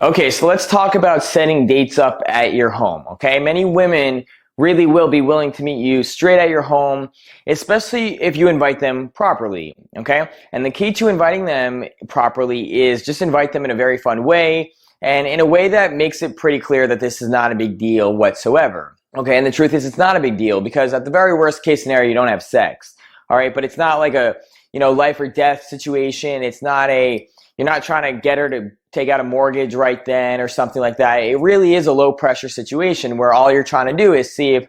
Okay, so let's talk about setting dates up at your home. Okay, many women really will be willing to meet you straight at your home, especially if you invite them properly. Okay, and the key to inviting them properly is just invite them in a very fun way and in a way that makes it pretty clear that this is not a big deal whatsoever. Okay, and the truth is, it's not a big deal because at the very worst case scenario, you don't have sex. All right, but it's not like a life or death situation. It's not a You're not trying to get her to take out a mortgage right then or something like that. It really is a low pressure situation where all you're trying to do is see if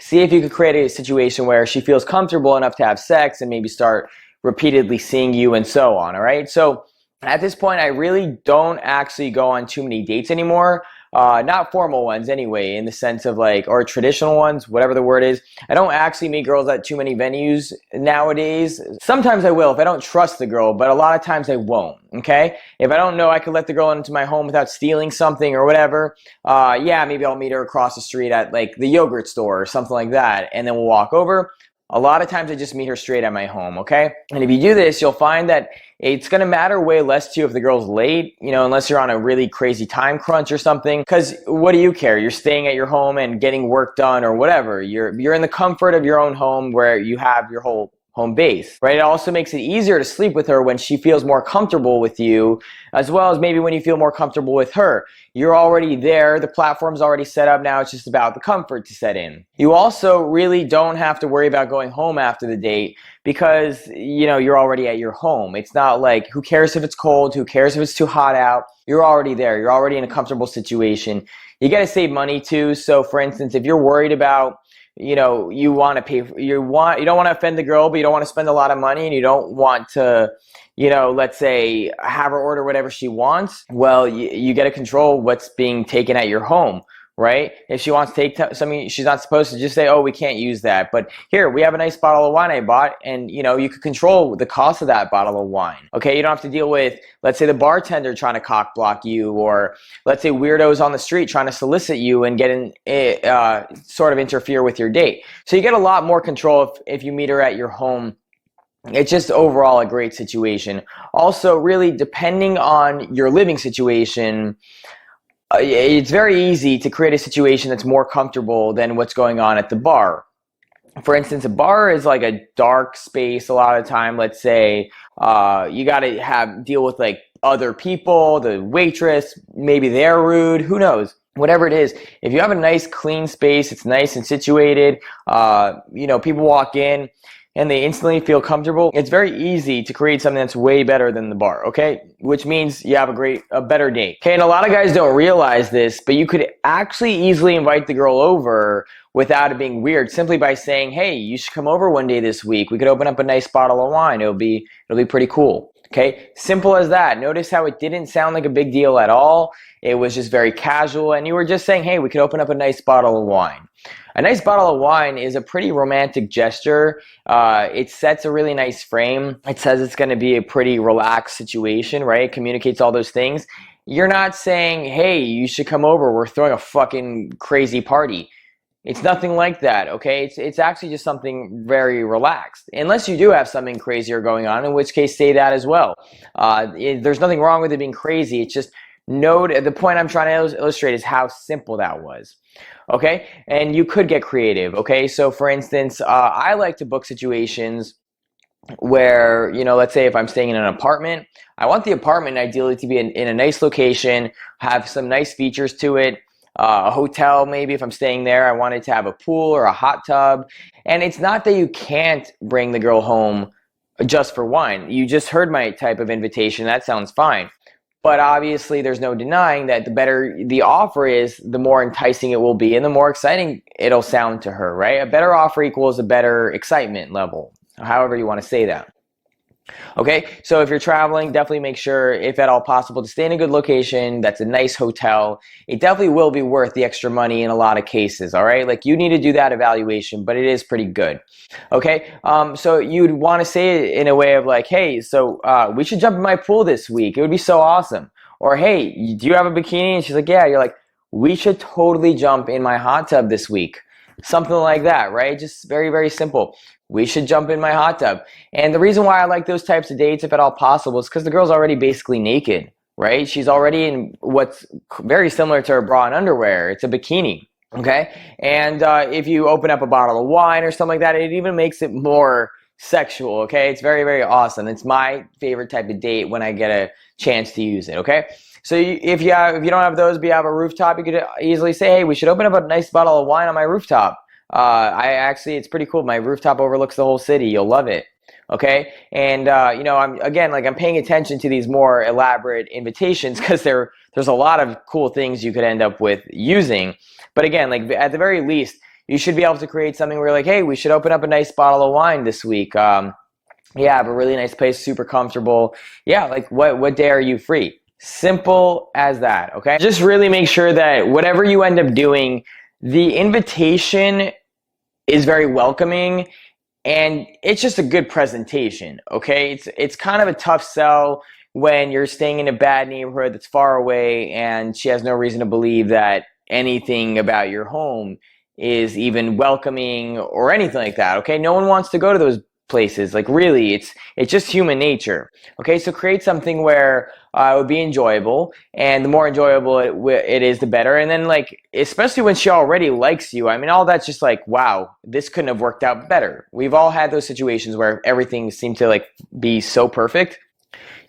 you could create a situation where she feels comfortable enough to have sex and maybe start repeatedly seeing you and so on. All right. So at this point, I really don't actually go on too many dates anymore. Not formal ones anyway, in the sense of or traditional ones, whatever the word is. I don't actually meet girls at too many venues nowadays. Sometimes I will if I don't trust the girl, but a lot of times I won't, okay? If I don't know I could let the girl into my home without stealing something or whatever, yeah, maybe I'll meet her across the street at the yogurt store or something like that, and then we'll walk over. A lot of times I just meet her straight at my home, okay? And if you do this, you'll find that it's going to matter way less to you if the girl's late, unless you're on a really crazy time crunch or something. Because what do you care? You're staying at your home and getting work done or whatever. You're in the comfort of your own home where you have your whole home base, right? It also makes it easier to sleep with her when she feels more comfortable with you, as well as maybe when you feel more comfortable with her. You're already there. The platform's already set up. Now it's just about the comfort to set in. You also really don't have to worry about going home after the date because, you're already at your home. It's not like, who cares if it's cold? Who cares if it's too hot out? You're already there. You're already in a comfortable situation. You got to save money too. So for instance, if you're worried about you want to you don't want to offend the girl, but you don't want to spend a lot of money, and you don't want to, let's say, have her order whatever she wants. Well, you got to control what's being taken at your home, right? If she wants to take something she's not supposed to, just say, oh, we can't use that. But here, we have a nice bottle of wine I bought, and you could control the cost of that bottle of wine. Okay, you don't have to deal with, let's say, the bartender trying to cock block you, or let's say weirdos on the street trying to solicit you and get sort of interfere with your date. So you get a lot more control if you meet her at your home. It's just overall a great situation. Also, really, depending on your living situation, it's very easy to create a situation that's more comfortable than what's going on at the bar. For instance, a bar is like a dark space a lot of the time. Let's say you got to deal with other people, the waitress, maybe they're rude, who knows? Whatever it is, if you have a nice clean space, it's nice and situated, people walk in and they instantly feel comfortable, it's very easy to create something that's way better than the bar, okay? Which means you have a better date. Okay, and a lot of guys don't realize this, but you could actually easily invite the girl over without it being weird, simply by saying, hey, you should come over one day this week. We could open up a nice bottle of wine. It'll be pretty cool. Okay, simple as that. Notice how it didn't sound like a big deal at all. It was just very casual, and you were just saying, hey, we could open up a nice bottle of wine. A nice bottle of wine is a pretty romantic gesture. It sets a really nice frame. It says it's going to be a pretty relaxed situation, right? It communicates all those things. You're not saying, hey, you should come over. We're throwing a fucking crazy party. It's nothing like that, okay? It's actually just something very relaxed. Unless you do have something crazier going on, in which case say that as well. There's nothing wrong with it being crazy. It's just the point I'm trying to illustrate is how simple that was. Okay, and you could get creative. Okay, so for instance, I like to book situations where, let's say if I'm staying in an apartment, I want the apartment ideally to be in a nice location, have some nice features to it. A hotel, maybe if I'm staying there, I want it to have a pool or a hot tub. And it's not that you can't bring the girl home just for wine. You just heard my type of invitation. That sounds fine. But obviously, there's no denying that the better the offer is, the more enticing it will be and the more exciting it'll sound to her, right? A better offer equals a better excitement level, however you want to say that. Okay, so if you're traveling, definitely make sure, if at all possible, to stay in a good location that's a nice hotel. It definitely will be worth the extra money in a lot of cases, all right? You need to do that evaluation, but it is pretty good. Okay, so you'd want to say it in a way of hey, so we should jump in my pool this week. It would be so awesome. Or, hey, do you have a bikini? And she's like, yeah. You're like, we should totally jump in my hot tub this week. Something like that, right? Just very, very simple. We should jump in my hot tub. And the reason why I like those types of dates, if at all possible, is because the girl's already basically naked, right? She's already in what's very similar to her bra and underwear. It's a bikini, okay? And if you open up a bottle of wine or something like that, it even makes it more sexual, okay? It's very, very awesome. It's my favorite type of date when I get a chance to use it, okay? So if you don't have those, but you have a rooftop, you could easily say, hey, we should open up a nice bottle of wine on my rooftop. It's pretty cool. My rooftop overlooks the whole city. You'll love it. Okay. And, I'm paying attention to these more elaborate invitations because there's a lot of cool things you could end up with using. But again, like at the very least, you should be able to create something where you're like, hey, we should open up a nice bottle of wine this week. Yeah, have a really nice place, super comfortable. Yeah. Like what day are you free? Simple as that. Okay. Just really make sure that whatever you end up doing, the invitation is very welcoming and it's just a good presentation, okay? It's kind of a tough sell when you're staying in a bad neighborhood that's far away and she has no reason to believe that anything about your home is even welcoming or anything like that, okay? No one wants to go to those places. Like really, it's just human nature, okay? So create something where it would be enjoyable, and the more enjoyable it is, the better. And then like, especially when she already likes you, I mean, all that's just like, wow, this couldn't have worked out better. We've all had those situations where everything seemed to like be so perfect.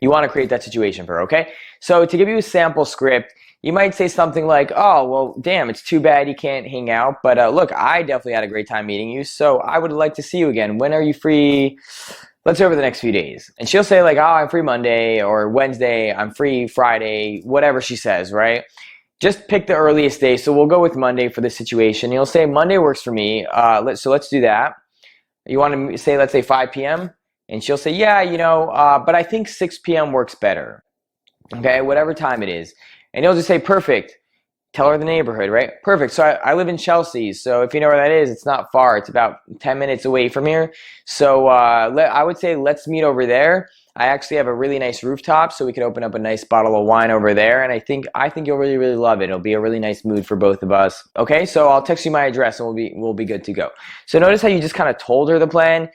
You want to create that situation for her, okay? So to give you a sample script, you might say something like, oh, well, damn, it's too bad you can't hang out. But look, I definitely had a great time meeting you. So I would like to see you again. When are you free? Let's say over the next few days. And she'll say like, oh, I'm free Monday or Wednesday. I'm free Friday, whatever she says, right? Just pick the earliest day. So we'll go with Monday for this situation. You'll say Monday works for me. So let's do that. You want to say, let's say 5 p.m. And she'll say, yeah, but I think 6 p.m. works better. Okay, whatever time it is. And you'll just say, perfect. Tell her the neighborhood, right? Perfect. So I live in Chelsea. So if you know where that is, it's not far. It's about 10 minutes away from here. So I would say let's meet over there. I actually have a really nice rooftop, so we could open up a nice bottle of wine over there. And I think you'll really, really love it. It'll be a really nice mood for both of us. Okay, so I'll text you my address and we'll be good to go. So notice how you just kind of told her the plan.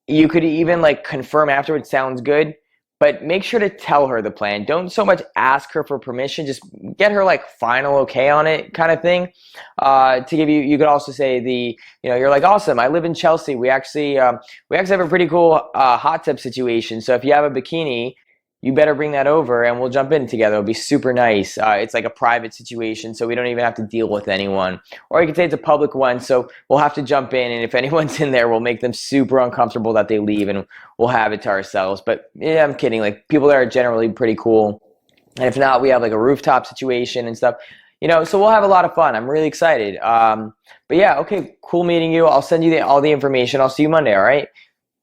You could even like confirm afterwards, sounds good. But make sure to tell her the plan. Don't so much ask her for permission. Just get her like final okay on it kind of thing. To give you could also say you're like, awesome, I live in Chelsea. We actually have a pretty cool hot tub situation. So if you have a bikini, you better bring that over and we'll jump in together. It'll be super nice. It's like a private situation, so we don't even have to deal with anyone. Or you could say it's a public one, so we'll have to jump in, and if anyone's in there, we'll make them super uncomfortable that they leave, and we'll have it to ourselves. But yeah, I'm kidding. Like, people there are generally pretty cool. And if not, we have like a rooftop situation and stuff. So we'll have a lot of fun. I'm really excited. But yeah, okay, cool meeting you. I'll send you all the information. I'll see you Monday, all right?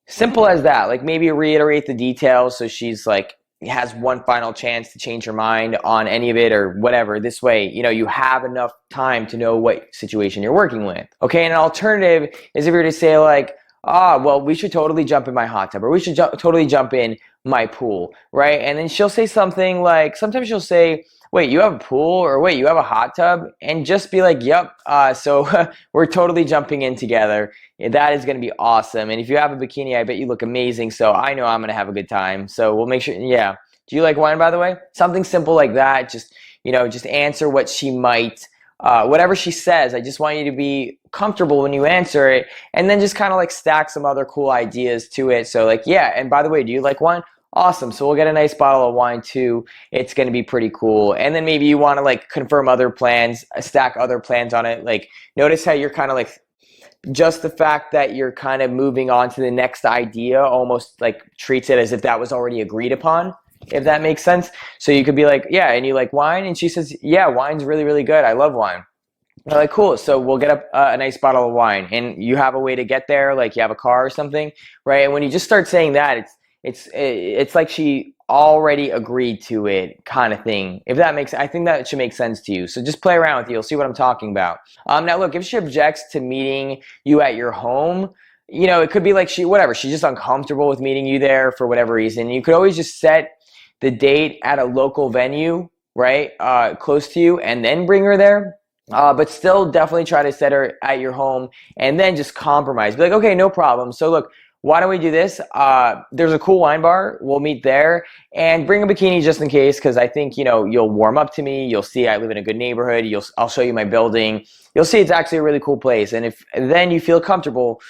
Simple as that. Like, maybe reiterate the details so she's like, has one final chance to change her mind on any of it or whatever. This way, you have enough time to know what situation you're working with. Okay, and an alternative is if you're to say like, well, we should totally jump in my hot tub, or we should totally jump in my pool, right? And then she'll say something like, sometimes she'll say, wait, you have a pool, or wait, you have a hot tub? And just be like, yep, so we're totally jumping in together. That is going to be awesome. And if you have a bikini, I bet you look amazing. So I know I'm going to have a good time. So we'll make sure, yeah. Do you like wine, by the way? Something simple like that. Just, just answer what she might, whatever she says. I just want you to be comfortable when you answer it. And then just kind of like stack some other cool ideas to it. So like, yeah, and by the way, do you like wine? Awesome. So we'll get a nice bottle of wine too. It's going to be pretty cool. And then maybe you want to like confirm other plans, stack other plans on it. Like, notice how you're kind of like, just the fact that you're kind of moving on to the next idea almost like treats it as if that was already agreed upon, if that makes sense. So you could be like, yeah, and you like wine? And she says, yeah, wine's really, really good. I love wine. They're like, cool. So we'll get a nice bottle of wine. And you have a way to get there, like you have a car or something, right? And when you just start saying that, it's like she already agreed to it, kind of thing. If that makes, I think that should make sense to you. So just play around with you. You'll see what I'm talking about. Now look, if she objects to meeting you at your home, it could be like she's just uncomfortable with meeting you there for whatever reason. You could always just set the date at a local venue, right, close to you, and then bring her there. But still definitely try to set her at your home and then just compromise. Be like, okay, no problem. So look, why don't we do this? There's a cool wine bar. We'll meet there, and bring a bikini just in case, because I think, you know, you'll warm up to me. You'll see I live in a good neighborhood. I'll show you my building. You'll see it's actually a really cool place. And if then you feel comfortable,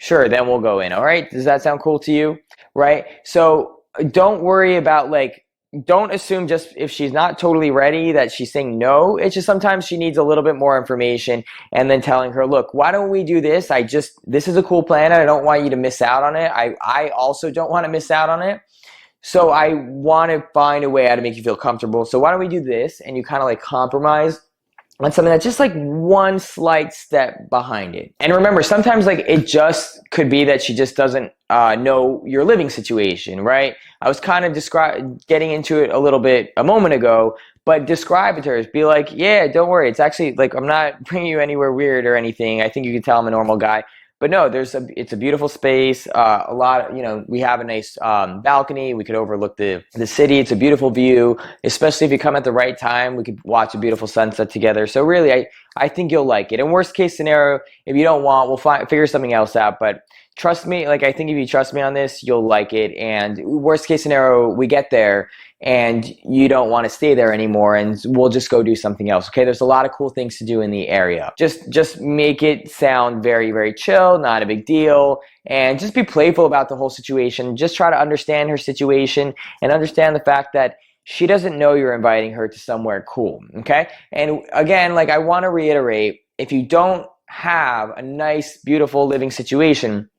sure, then we'll go in. All right? Does that sound cool to you? Right? So don't worry about, like, don't assume just if she's not totally ready that she's saying no. It's just sometimes she needs a little bit more information, and then telling her, look, why don't we do this? This is a cool plan, and I don't want you to miss out on it. I also don't want to miss out on it. So I want to find a way how to make you feel comfortable. So why don't we do this? And you kind of like compromise on something that's just like one slight step behind it. And remember, sometimes like it just could be that she just doesn't know your living situation, right? I was kind of getting into it a little bit a moment ago, but describe it to her. Be like, yeah, don't worry. It's actually like, I'm not bringing you anywhere weird or anything. I think you can tell I'm a normal guy. But no, it's a beautiful space. A lot of, you know, we have a nice balcony. We could overlook the city. It's a beautiful view, especially if you come at the right time. We could watch a beautiful sunset together. So really, I think you'll like it. In worst case scenario, if you don't want, we'll figure something else out. But trust me, like, I think if you trust me on this, you'll like it. And worst case scenario, we get there and you don't want to stay there anymore, and we'll just go do something else. Okay, there's a lot of cool things to do in the area. Just make it sound very, very chill, not a big deal, and just be playful about the whole situation. Just try to understand her situation and understand the fact that she doesn't know you're inviting her to somewhere cool. Okay, and again, like, I want to reiterate, if you don't have a nice, beautiful living situation,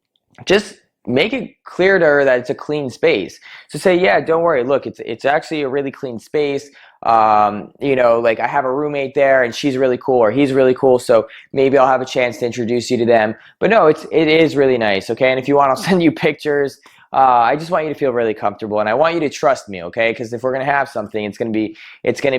just make it clear to her that it's a clean space. So say, yeah, don't worry. Look, it's actually a really clean space. You know, like, I have a roommate there and she's really cool, or he's really cool. So maybe I'll have a chance to introduce you to them. But no, it is really nice. Okay. And if you want, I'll send you pictures. I just want you to feel really comfortable, and I want you to trust me, okay? Because if we're gonna have something, it's gonna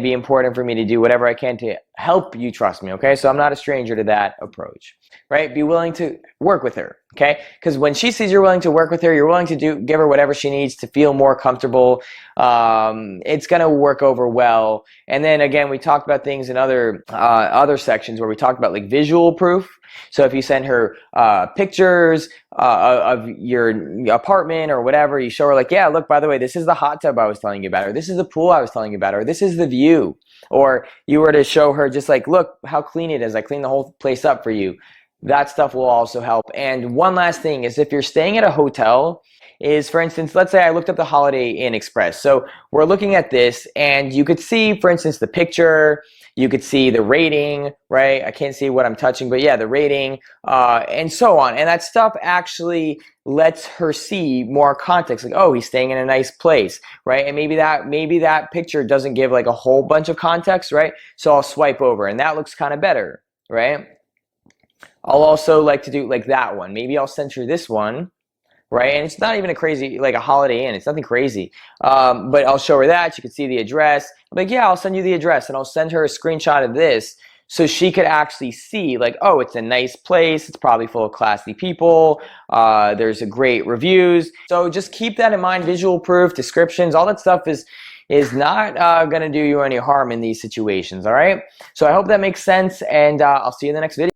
be important for me to do whatever I can to help you trust me, okay? So I'm not a stranger to that approach, right? Be willing to work with her, okay? Because when she sees you're willing to work with her, you're willing to give her whatever she needs to feel more comfortable. It's gonna work over well. And then again, we talked about things in other sections where we talked about like visual proof. So if you send her pictures of your apartment or whatever, you show her like, yeah, look, by the way, this is the hot tub I was telling you about, or this is the pool I was telling you about, or this is the view. Or you were to show her just like, look how clean it is. I cleaned the whole place up for you. That stuff will also help. And one last thing is, if you're staying at a hotel, is, for instance, let's say I looked up the Holiday Inn Express. So we're looking at this, and you could see, for instance, the picture, you could see the rating, right? I can't see what I'm touching, but yeah, the rating, and so on. And that stuff actually lets her see more context, like, oh, he's staying in a nice place, right? And maybe that picture doesn't give like a whole bunch of context, right? So I'll swipe over, and that looks kind of better, right? I'll also like to do like that one. Maybe I'll censor this one, right? And it's not even a crazy, like a Holiday Inn. It's nothing crazy. But I'll show her that. She can see the address. I'm like, yeah, I'll send you the address. And I'll send her a screenshot of this so she could actually see, like, oh, it's a nice place. It's probably full of classy people. There's a great reviews. So just keep that in mind. Visual proof, descriptions, all that stuff is not going to do you any harm in these situations, all right? So I hope that makes sense, and I'll see you in the next video.